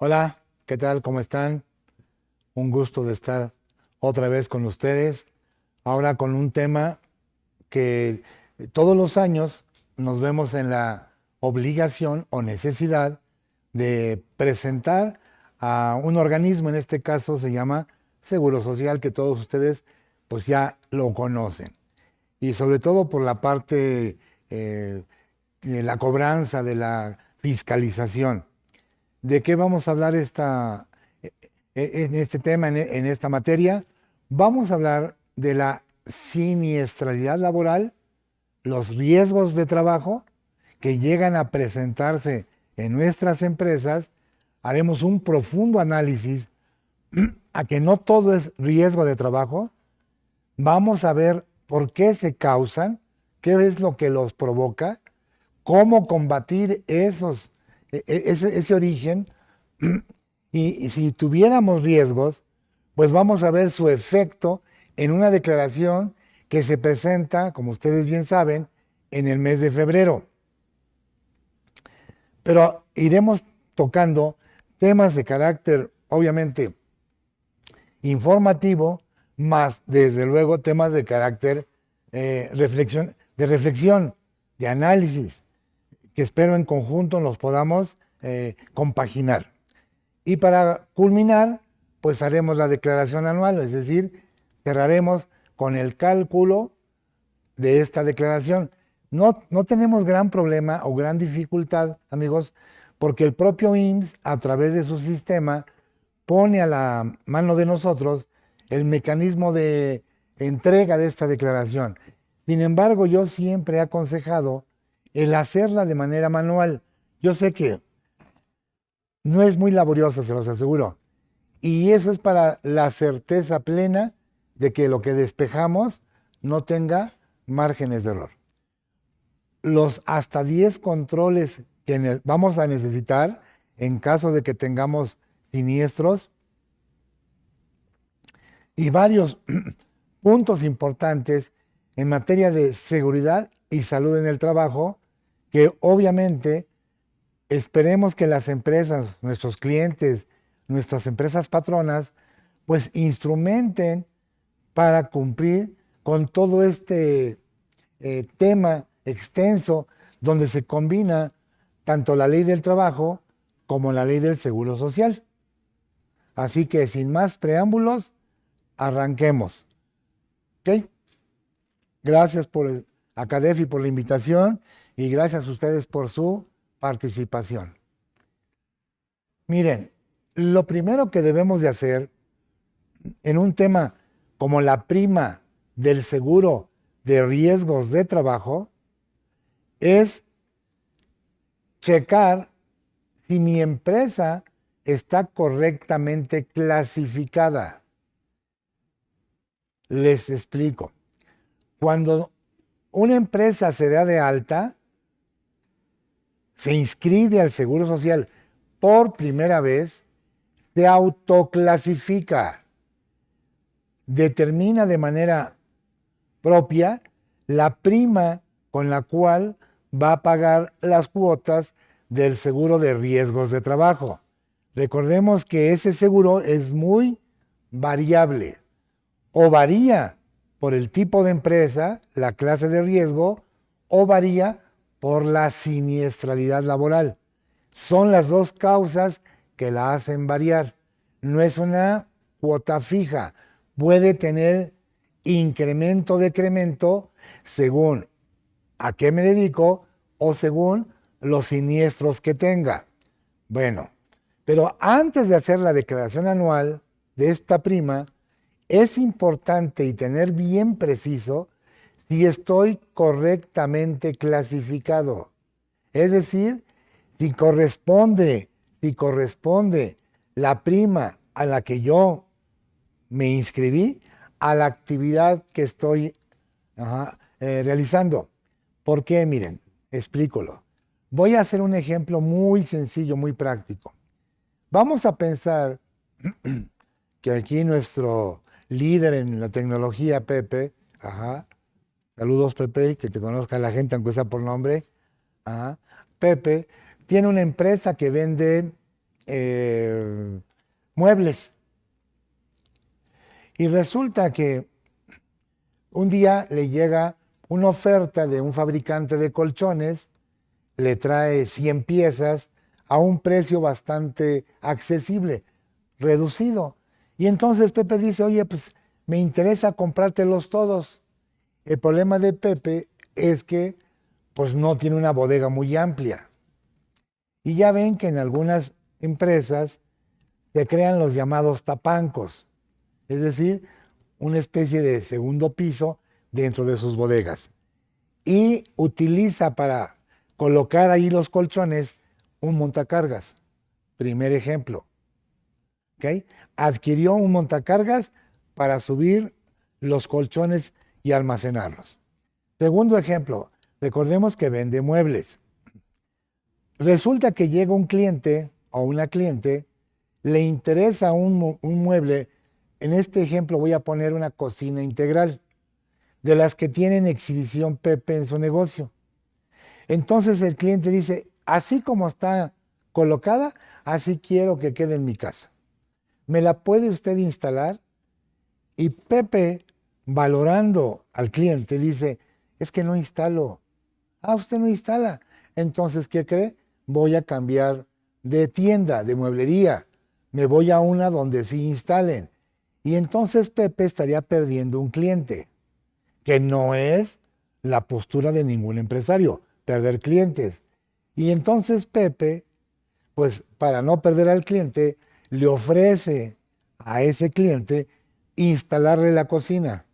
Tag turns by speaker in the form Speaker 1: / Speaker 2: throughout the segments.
Speaker 1: Hola, ¿qué tal? ¿Cómo están? Un gusto de estar otra vez con ustedes. Ahora con un tema que todos los años nos vemos en la obligación o necesidad de presentar a un organismo, en este caso se llama Seguro Social, que todos ustedes pues ya lo conocen. Y sobre todo por la parte de la cobranza, de la fiscalización. ¿De qué vamos a hablar en este tema, en esta materia? Vamos a hablar de la siniestralidad laboral, los riesgos de trabajo que llegan a presentarse en nuestras empresas. Haremos un profundo análisis a que no todo es riesgo de trabajo. Vamos a ver por qué se causan, qué es lo que los provoca, cómo combatir ese origen. Y si tuviéramos riesgos, pues vamos a ver su efecto en una declaración que se presenta, como ustedes bien saben, en el mes de febrero. Pero iremos tocando temas de carácter, obviamente, informativo, más desde luego temas de carácter reflexión, de análisis, que espero en conjunto los podamos compaginar. Y para culminar, pues haremos la declaración anual, es decir, cerraremos con el cálculo de esta declaración. No tenemos gran problema o gran dificultad, amigos, porque el propio IMSS, a través de su sistema, pone a la mano de nosotros el mecanismo de entrega de esta declaración. Sin embargo, yo siempre he aconsejado el hacerla de manera manual. Yo sé que no es muy laboriosa, se los aseguro. Y eso es para la certeza plena de que lo que despejamos no tenga márgenes de error. Los hasta 10 controles que vamos a necesitar en caso de que tengamos siniestros y varios puntos importantes en materia de seguridad y salud en el trabajo, que obviamente esperemos que las empresas, nuestros clientes, nuestras empresas patronas, pues instrumenten para cumplir con todo este tema extenso donde se combina tanto la ley del trabajo como la ley del seguro social. Así que sin más preámbulos, arranquemos. ¿Ok? Gracias a Cadefi por la invitación y gracias a ustedes por su participación. Miren, lo primero que debemos de hacer en un tema como la prima del seguro de riesgos de trabajo es checar si mi empresa está correctamente clasificada. Les explico. Cuando una empresa se da de alta, se inscribe al Seguro Social por primera vez, se autoclasifica, determina de manera propia la prima con la cual va a pagar las cuotas del seguro de riesgos de trabajo. Recordemos que ese seguro es muy variable o varía por el tipo de empresa, la clase de riesgo, o varía por la siniestralidad laboral. Son las dos causas que la hacen variar. No es una cuota fija. Puede tener incremento, decremento, según a qué me dedico o según los siniestros que tenga. Bueno, pero antes de hacer la declaración anual de esta prima, es importante y tener bien preciso si estoy correctamente clasificado. Es decir, si corresponde la prima a la que yo me inscribí a la actividad que estoy realizando. ¿Por qué? Miren, explícolo. Voy a hacer un ejemplo muy sencillo, muy práctico. Vamos a pensar que aquí nuestro líder en la tecnología, Pepe, saludos Pepe, que te conozca la gente, aunque sea por nombre, Pepe, tiene una empresa que vende muebles. Y resulta que un día le llega una oferta de un fabricante de colchones, le trae 100 piezas a un precio bastante accesible, reducido. Y entonces Pepe dice, oye, pues me interesa comprártelos todos. El problema de Pepe es que pues no tiene una bodega muy amplia. Y ya ven que en algunas empresas se crean los llamados tapancos, es decir, una especie de segundo piso dentro de sus bodegas. Y utiliza para colocar ahí los colchones un montacargas. Primer ejemplo. ¿Okay? Adquirió un montacargas para subir los colchones y almacenarlos. Segundo ejemplo, recordemos que vende muebles. Resulta que llega un cliente o una cliente, le interesa un mueble. En este ejemplo voy a poner una cocina integral, de las que tienen exhibición Pepe en su negocio. Entonces el cliente dice, así como está colocada, así quiero que quede en mi casa. ¿Me la puede usted instalar? Y Pepe, valorando al cliente, dice, es que no instalo. Ah, usted no instala. Entonces, ¿qué cree? Voy a cambiar de tienda, de mueblería. Me voy a una donde sí instalen. Y entonces Pepe estaría perdiendo un cliente, que no es la postura de ningún empresario, perder clientes. Y entonces Pepe, pues para no perder al cliente, le ofrece a ese cliente instalarle la cocina.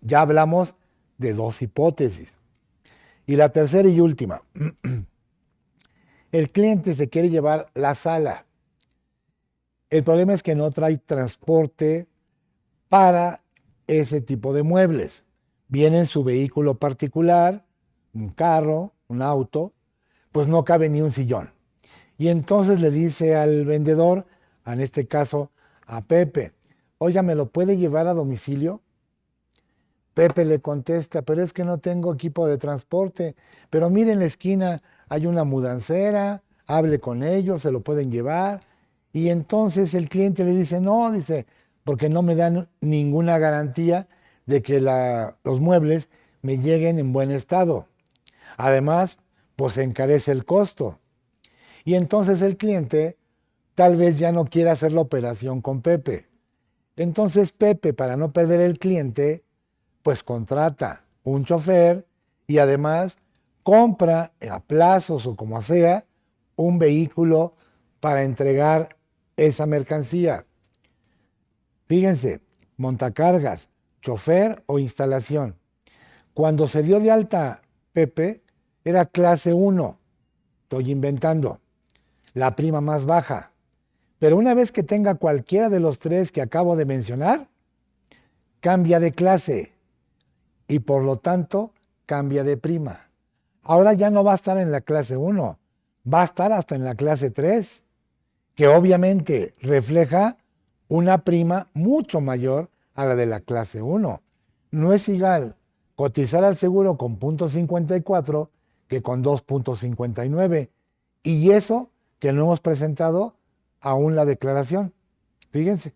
Speaker 1: Ya hablamos de dos hipótesis. Y la tercera y última, el cliente se quiere llevar la sala. El problema es que no trae transporte para ese tipo de muebles. Viene en su vehículo particular, un carro, un auto, pues no cabe ni un sillón. Y entonces le dice al vendedor, en este caso a Pepe, oiga, ¿me lo puede llevar a domicilio? Pepe le contesta, pero es que no tengo equipo de transporte. Pero mire, en la esquina hay una mudancera, hable con ellos, se lo pueden llevar. Y entonces el cliente le dice, no, dice, porque no me dan ninguna garantía de que los muebles me lleguen en buen estado. Además, pues encarece el costo. Y entonces el cliente tal vez ya no quiera hacer la operación con Pepe. Entonces Pepe, para no perder el cliente, pues contrata un chofer y además compra a plazos o como sea un vehículo para entregar esa mercancía. Fíjense, montacargas, chofer o instalación. Cuando se dio de alta Pepe, era clase 1, estoy inventando, la prima más baja. Pero una vez que tenga cualquiera de los tres que acabo de mencionar, cambia de clase y por lo tanto cambia de prima. Ahora ya no va a estar en la clase 1, va a estar hasta en la clase 3, que obviamente refleja una prima mucho mayor a la de la clase 1. No es igual cotizar al seguro con 0.54 que con 2.59. Y eso que no hemos presentado aún la declaración. Fíjense.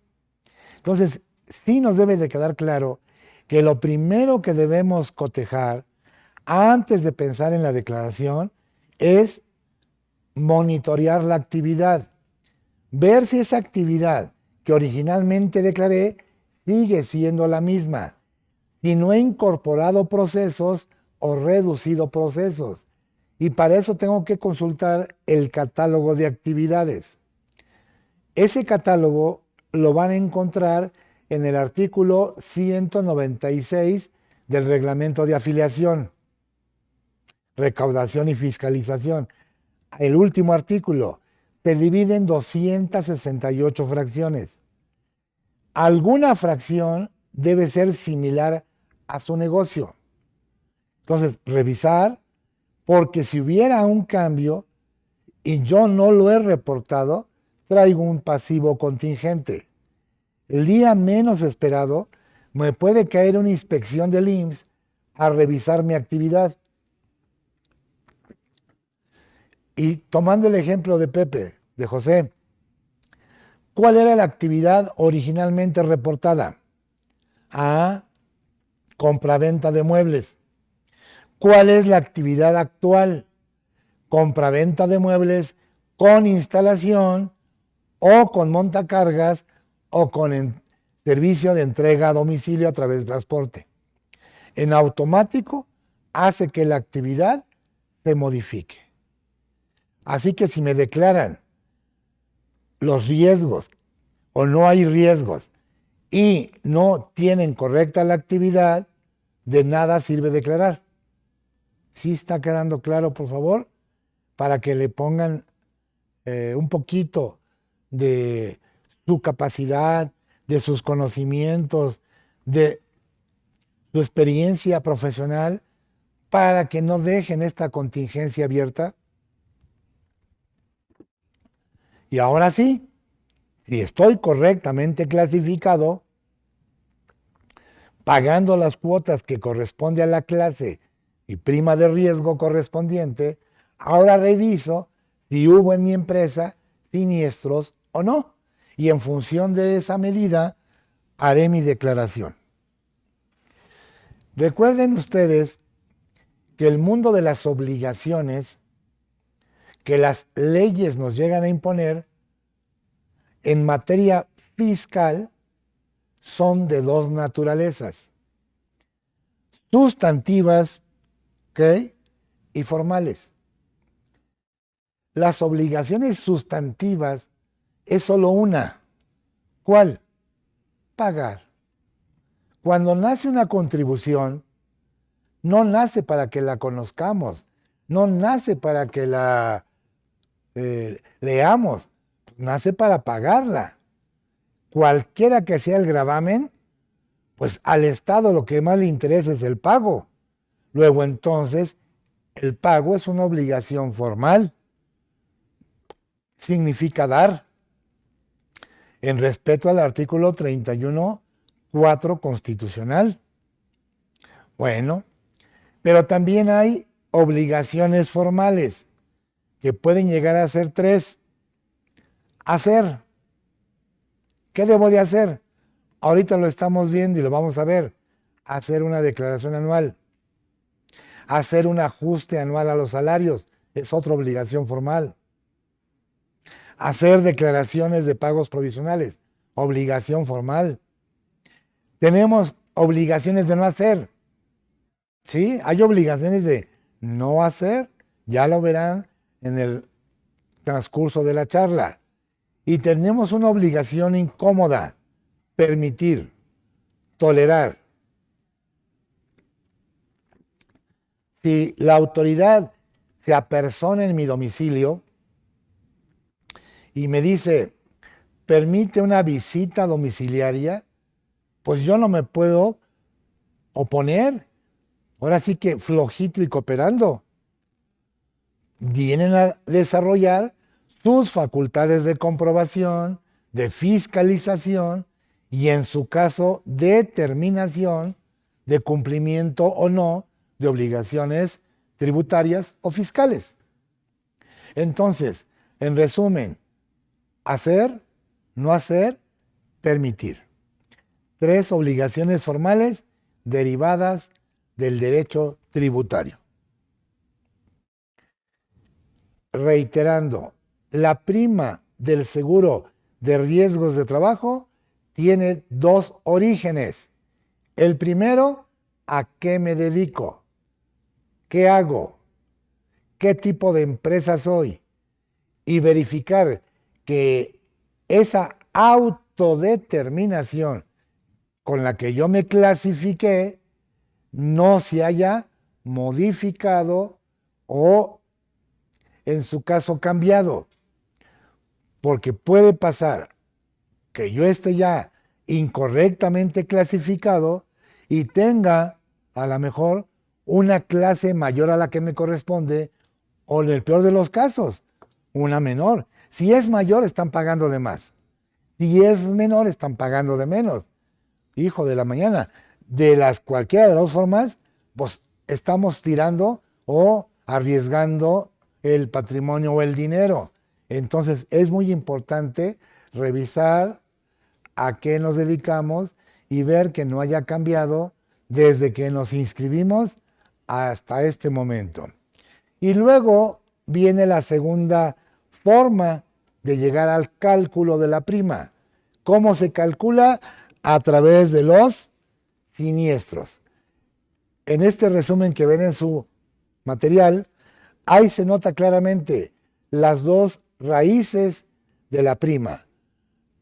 Speaker 1: Entonces, sí nos debe de quedar claro que lo primero que debemos cotejar antes de pensar en la declaración es monitorear la actividad. Ver si esa actividad que originalmente declaré sigue siendo la misma, si no he incorporado procesos o reducido procesos. Y para eso tengo que consultar el catálogo de actividades. Ese catálogo lo van a encontrar en el artículo 196 del reglamento de afiliación, recaudación y fiscalización. El último artículo se divide en 268 fracciones. Alguna fracción debe ser similar a su negocio. Entonces, revisar, porque si hubiera un cambio y yo no lo he reportado, traigo un pasivo contingente. El día menos esperado me puede caer una inspección del IMSS a revisar mi actividad. Y tomando el ejemplo de Pepe, de José, ¿cuál era la actividad originalmente reportada? A, compraventa de muebles. ¿Cuál es la actividad actual? Compraventa de muebles con instalación o con montacargas o con servicio de entrega a domicilio a través de transporte. En automático hace que la actividad se modifique. Así que si me declaran los riesgos o no hay riesgos y no tienen correcta la actividad, de nada sirve declarar. ¿Sí está quedando claro, por favor? Para que le pongan un poquito de su capacidad, de sus conocimientos, de su experiencia profesional, para que no dejen esta contingencia abierta. Y ahora sí, si estoy correctamente clasificado, pagando las cuotas que corresponde a la clase y prima de riesgo correspondiente, ahora reviso si hubo en mi empresa siniestros o no. Y en función de esa medida, haré mi declaración. Recuerden ustedes que el mundo de las obligaciones que las leyes nos llegan a imponer en materia fiscal son de dos naturalezas: sustantivas, ¿ok?, y formales. Las obligaciones sustantivas es solo una. ¿Cuál? Pagar. Cuando nace una contribución, no nace para que la conozcamos, no nace para que la leamos, nace para pagarla. Cualquiera que sea el gravamen, pues al Estado lo que más le interesa es el pago. Luego entonces, el pago es una obligación formal. Significa dar, en respeto al artículo 31.4 constitucional. Bueno, pero también hay obligaciones formales, que pueden llegar a ser tres. Hacer. ¿Qué debo de hacer? Ahorita lo estamos viendo y lo vamos a ver. Hacer una declaración anual. Hacer un ajuste anual a los salarios. Es otra obligación formal. Hacer declaraciones de pagos provisionales. Obligación formal. Tenemos obligaciones de no hacer. ¿Sí? Hay obligaciones de no hacer. Ya lo verán en el transcurso de la charla. Y tenemos una obligación incómoda: permitir, tolerar. Si la autoridad se apersona en mi domicilio y me dice, permite una visita domiciliaria, pues yo no me puedo oponer. Ahora sí que flojito y cooperando. Vienen a desarrollar sus facultades de comprobación, de fiscalización y, en su caso, determinación de cumplimiento o no de obligaciones tributarias o fiscales. Entonces, en resumen, hacer, no hacer, permitir. Tres obligaciones formales derivadas del derecho tributario. Reiterando, la prima del seguro de riesgos de trabajo tiene dos orígenes. El primero, ¿a qué me dedico? ¿Qué hago? ¿Qué tipo de empresa soy? Y verificar que esa autodeterminación con la que yo me clasifiqué no se haya modificado o, en su caso, cambiado. Porque puede pasar que yo esté ya incorrectamente clasificado y tenga a lo mejor una clase mayor a la que me corresponde, o en el peor de los casos, una menor. Si es mayor, están pagando de más. Si es menor, están pagando de menos. Hijo de la mañana. De cualquiera de las dos formas, pues estamos tirando o arriesgando el patrimonio o el dinero. Entonces es muy importante revisar a qué nos dedicamos y ver que no haya cambiado desde que nos inscribimos hasta este momento. Y luego viene la segunda forma de llegar al cálculo de la prima. ¿Cómo se calcula? A través de los siniestros. En este resumen que ven en su material, ahí se nota claramente las dos raíces de la prima: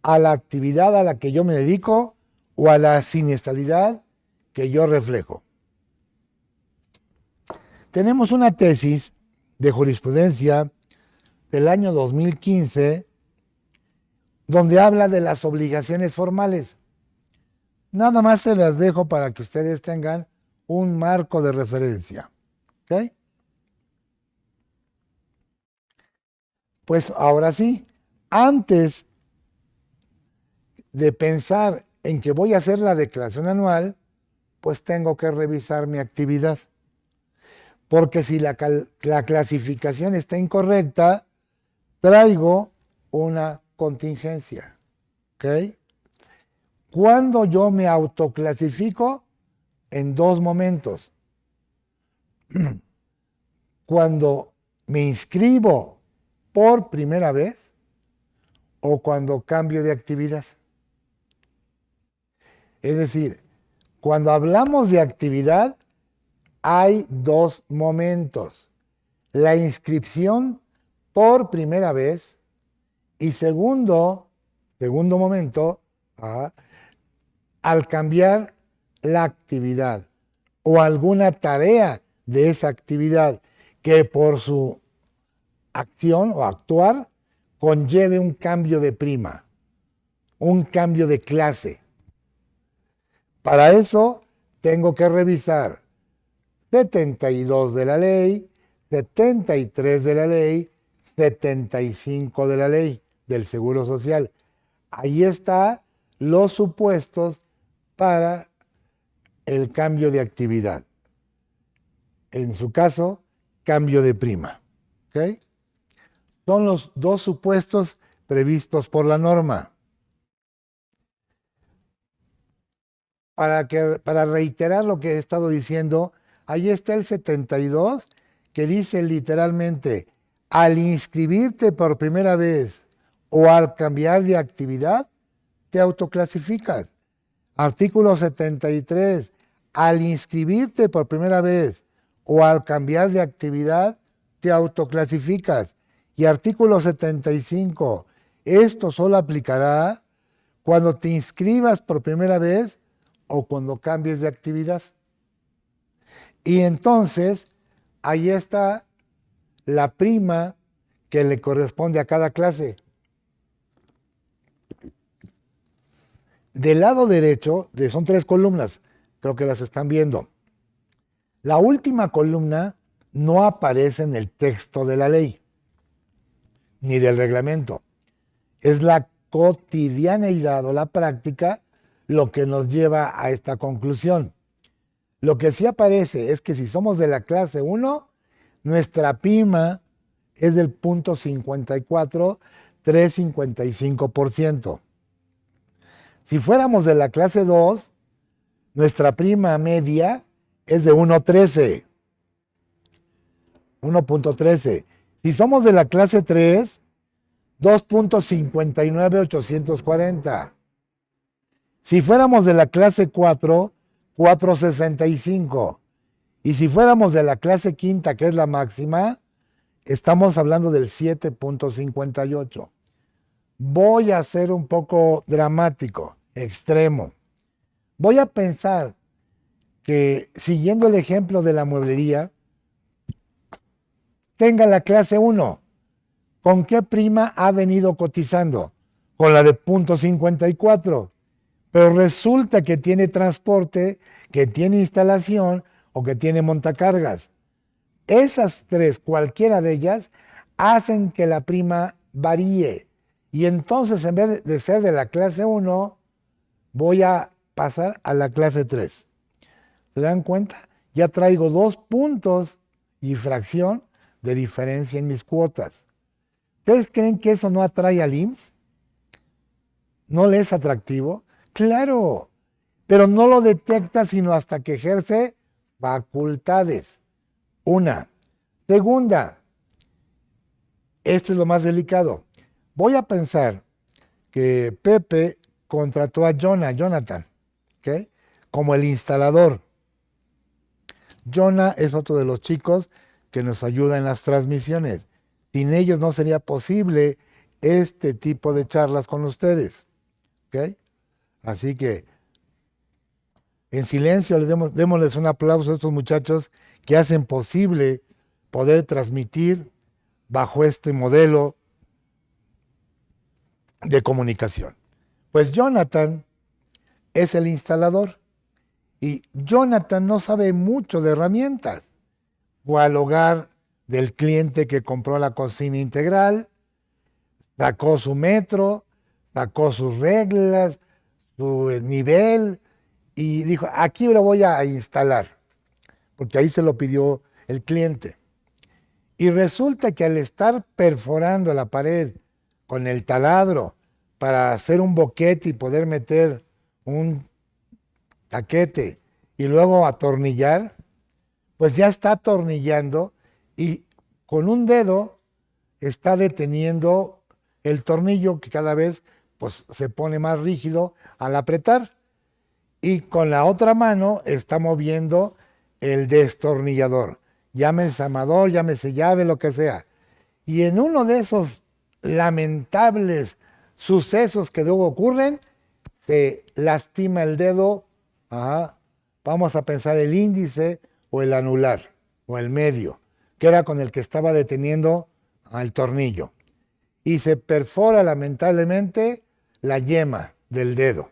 Speaker 1: a la actividad a la que yo me dedico o a la siniestralidad que yo reflejo. Tenemos una tesis de jurisprudencia del año 2015 donde habla de las obligaciones formales. Nada más se las dejo para que ustedes tengan un marco de referencia. ¿Ok? Pues ahora sí, antes de pensar en que voy a hacer la declaración anual, pues tengo que revisar mi actividad. Porque si la clasificación está incorrecta, traigo una contingencia. ¿Ok? ¿Cuándo yo me autoclasifico? En dos momentos. Cuando me inscribo por primera vez o cuando cambio de actividad. Es decir, cuando hablamos de actividad, hay dos momentos: la inscripción por primera vez y segundo momento, al cambiar la actividad o alguna tarea de esa actividad que por su acción o actuar conlleve un cambio de prima, un cambio de clase. Para eso tengo que revisar 72 de la ley, 73 de la ley, 75 de la ley del Seguro Social. Ahí están los supuestos para el cambio de actividad. En su caso, cambio de prima. ¿Okay? Son los dos supuestos previstos por la norma. Para reiterar lo que he estado diciendo, ahí está el 72 que dice literalmente: al inscribirte por primera vez o al cambiar de actividad, te autoclasificas. Artículo 73, al inscribirte por primera vez o al cambiar de actividad, te autoclasificas. Y artículo 75, esto solo aplicará cuando te inscribas por primera vez o cuando cambies de actividad. Y entonces, ahí está la prima que le corresponde a cada clase. Del lado derecho, son 3 columnas, creo que las están viendo. La última columna no aparece en el texto de la ley, ni del reglamento. Es la cotidianeidad o la práctica lo que nos lleva a esta conclusión. Lo que sí aparece es que si somos de la clase 1, nuestra prima es del 0.54,355%. Si fuéramos de la clase 2, nuestra prima media es de 1.13. Si somos de la clase 3, 2.59,840. Si fuéramos de la clase 4, 4.65. Y si fuéramos de la clase quinta, que es la máxima, estamos hablando del 7.58. Voy a ser un poco dramático, extremo. Voy a pensar que, siguiendo el ejemplo de la mueblería, tenga la clase 1. ¿Con qué prima ha venido cotizando? Con la de 0.54. Pero resulta que tiene transporte, que tiene instalación o que tiene montacargas. Esas 3, cualquiera de ellas, hacen que la prima varíe. Y entonces, en vez de ser de la clase 1, voy a pasar a la clase 3. ¿Se dan cuenta? Ya traigo 2 puntos y fracción de diferencia en mis cuotas. ¿Ustedes creen que eso no atrae al IMSS? ¿No le es atractivo? Claro, pero no lo detecta sino hasta que ejerce facultades. Una. Segunda, esto es lo más delicado. Voy a pensar que Pepe contrató a Jonathan, ¿ok? Como el instalador. Jonah es otro de los chicos que nos ayuda en las transmisiones. Sin ellos no sería posible este tipo de charlas con ustedes, ¿ok? Así que en silencio démosles un aplauso a estos muchachos que hacen posible poder transmitir bajo este modelo de comunicación. Pues Jonathan es el instalador y Jonathan no sabe mucho de herramientas. Fue al hogar del cliente que compró la cocina integral, sacó su metro, sacó sus reglas, su nivel y dijo, aquí lo voy a instalar, porque ahí se lo pidió el cliente. Y resulta que al estar perforando la pared con el taladro para hacer un boquete y poder meter un taquete y luego atornillar, pues ya está atornillando y con un dedo está deteniendo el tornillo que cada vez pues, se pone más rígido al apretar. Y con la otra mano está moviendo el destornillador. Llámese amador, llámese llave, lo que sea. Y en uno de esos lamentables sucesos que luego ocurren, se lastima el dedo, vamos a pensar el índice o el anular o el medio, que era con el que estaba deteniendo al tornillo. Y se perfora lamentablemente la yema del dedo.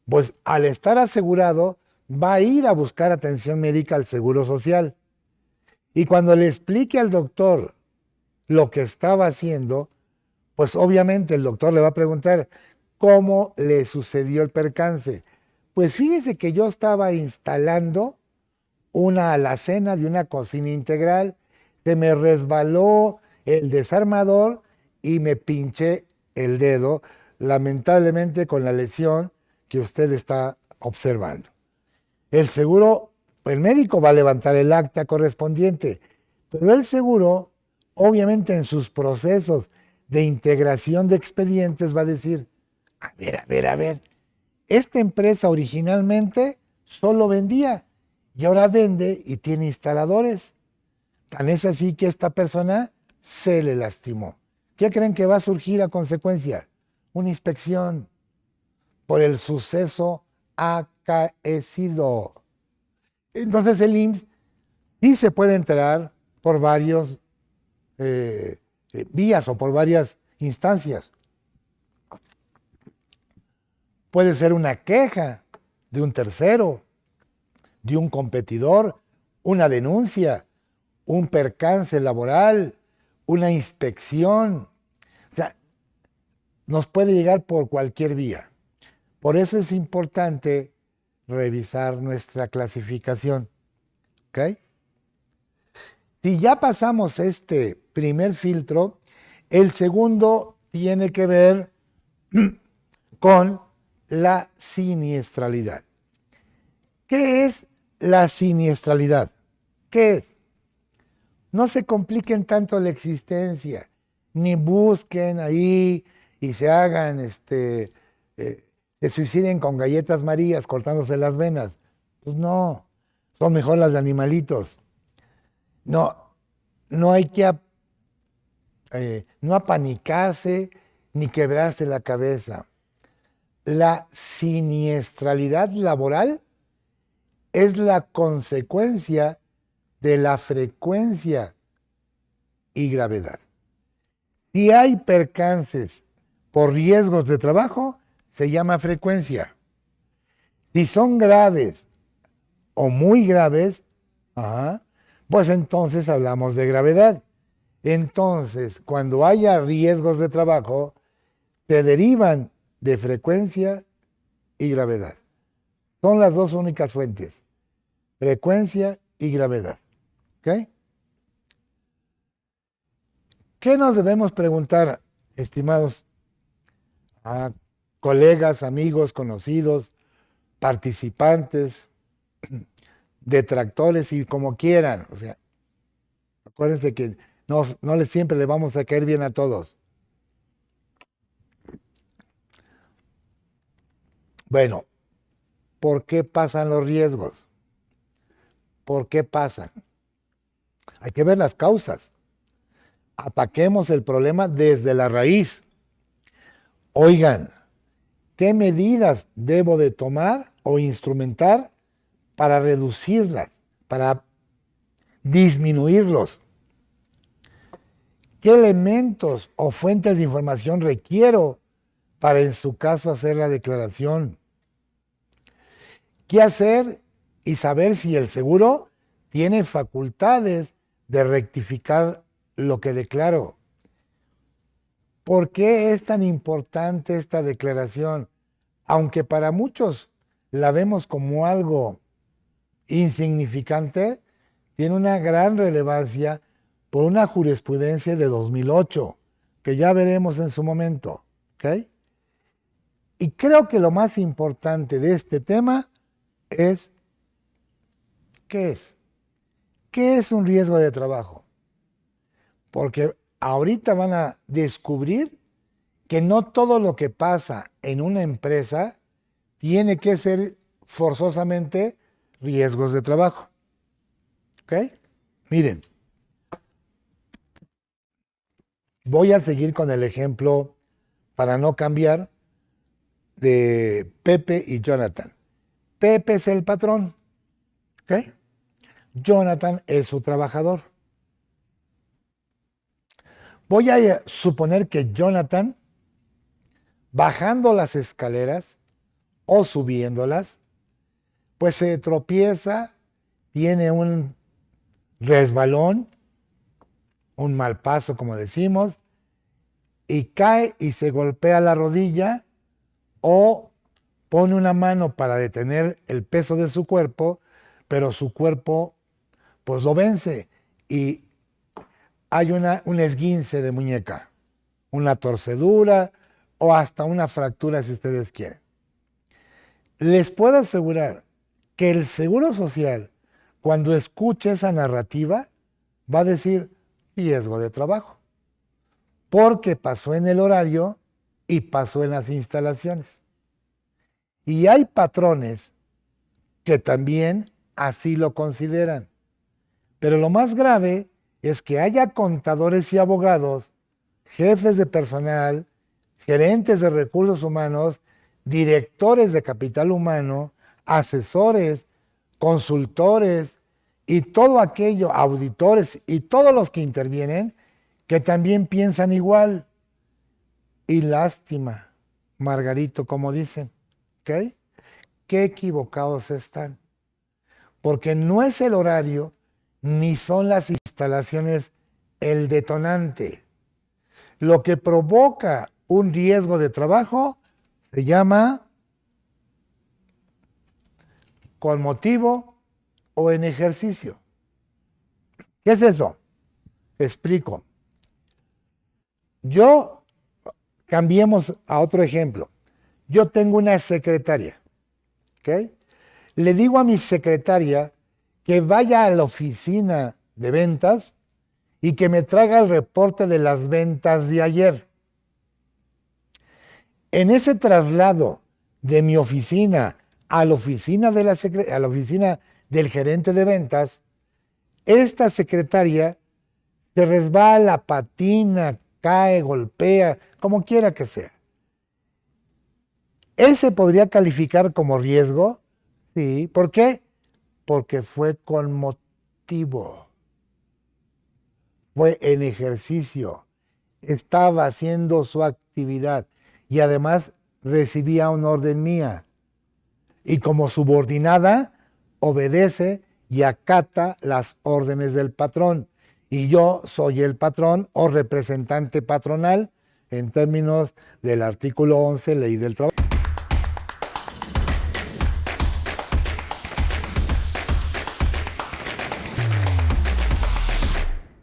Speaker 1: Pues al estar asegurado, va a ir a buscar atención médica al Seguro Social. Y cuando le explique al doctor lo que estaba haciendo, pues obviamente el doctor le va a preguntar cómo le sucedió el percance. Pues fíjese que yo estaba instalando una alacena de una cocina integral, se me resbaló el desarmador y me pinché el dedo, lamentablemente con la lesión que usted está observando. El seguro, el médico va a levantar el acta correspondiente, pero el seguro, obviamente en sus procesos de integración de expedientes va a decir, a ver, esta empresa originalmente solo vendía y ahora vende y tiene instaladores. Tan es así que esta persona se le lastimó. ¿Qué creen que va a surgir a consecuencia? Una inspección por el suceso acaecido. Entonces el IMSS sí se puede enterar por varios vías o por varias instancias. Puede ser una queja de un tercero, de un competidor, una denuncia, un percance laboral, una inspección. O sea, nos puede llegar por cualquier vía. Por eso es importante revisar nuestra clasificación. ¿Ok? Si ya pasamos este primer filtro, el segundo tiene que ver con la siniestralidad. ¿Qué es la siniestralidad? ¿Qué es? No se compliquen tanto la existencia, ni busquen ahí y se hagan, se suiciden con galletas marías cortándose las venas. Pues no, son mejor las de animalitos. No, no hay que no apanicarse ni quebrarse la cabeza. La siniestralidad laboral es la consecuencia de la frecuencia y gravedad. Si hay percances por riesgos de trabajo, se llama frecuencia. Si son graves o muy graves, pues entonces hablamos de gravedad. Entonces, cuando haya riesgos de trabajo, se derivan de frecuencia y gravedad. Son las dos únicas fuentes, frecuencia y gravedad. ¿Ok? ¿Qué nos debemos preguntar, estimados colegas, amigos, conocidos, participantes, detractores y como quieran? O sea, acuérdense que no siempre le vamos a caer bien a todos. Bueno, ¿por qué pasan los riesgos? ¿Por qué pasan? Hay que ver las causas. Ataquemos el problema desde la raíz. Oigan, ¿qué medidas debo de tomar o instrumentar para reducirlas, para disminuirlos? ¿Qué elementos o fuentes de información requiero para, en su caso, hacer la declaración? ¿Qué hacer y saber si el seguro tiene facultades de rectificar lo que declaro? ¿Por qué es tan importante esta declaración? Aunque para muchos la vemos como algo insignificante, tiene una gran relevancia por una jurisprudencia de 2008, que ya veremos en su momento. ¿Okay? Y creo que lo más importante de este tema es, ¿qué es? ¿Qué es un riesgo de trabajo? Porque ahorita van a descubrir que no todo lo que pasa en una empresa tiene que ser forzosamente riesgos de trabajo. ¿Ok? Miren, voy a seguir con el ejemplo para no cambiar de Pepe y Jonathan. Pepe es el patrón. ¿Ok? Jonathan es su trabajador. Voy a suponer que Jonathan, bajando las escaleras o subiéndolas, pues se tropieza, tiene un resbalón, un mal paso, como decimos, y cae y se golpea la rodilla o pone una mano para detener el peso de su cuerpo, pero su cuerpo pues lo vence y hay un esguince de muñeca, una torcedura o hasta una fractura si ustedes quieren. Les puedo asegurar que el Seguro Social, cuando escuche esa narrativa, va a decir riesgo de trabajo, porque pasó en el horario y pasó en las instalaciones. Y hay patrones que también así lo consideran. Pero lo más grave es que haya contadores y abogados, jefes de personal, gerentes de recursos humanos, directores de capital humano, asesores, consultores y todo aquello, auditores y todos los que intervienen, que también piensan igual. Y lástima, Margarito, como dicen, ¿ok? Qué equivocados están. Porque no es el horario, ni son las instalaciones el detonante. Lo que provoca un riesgo de trabajo se llama con motivo o en ejercicio. ¿Qué es eso? Explico. Cambiemos a otro ejemplo. Yo tengo una secretaria, ¿ok? Le digo a mi secretaria que vaya a la oficina de ventas y que me traiga el reporte de las ventas de ayer. En ese traslado de mi oficina a la oficina del gerente de ventas, esta secretaria se resbala, patina, cae, golpea, como quiera que sea. ¿Ese podría calificar como riesgo? Sí. ¿Por qué? Porque fue con motivo. Fue en ejercicio. Estaba haciendo su actividad y además recibía una orden mía. Y como subordinada, obedece y acata las órdenes del patrón. Y yo soy el patrón o representante patronal en términos del artículo 11, Ley del Trabajo.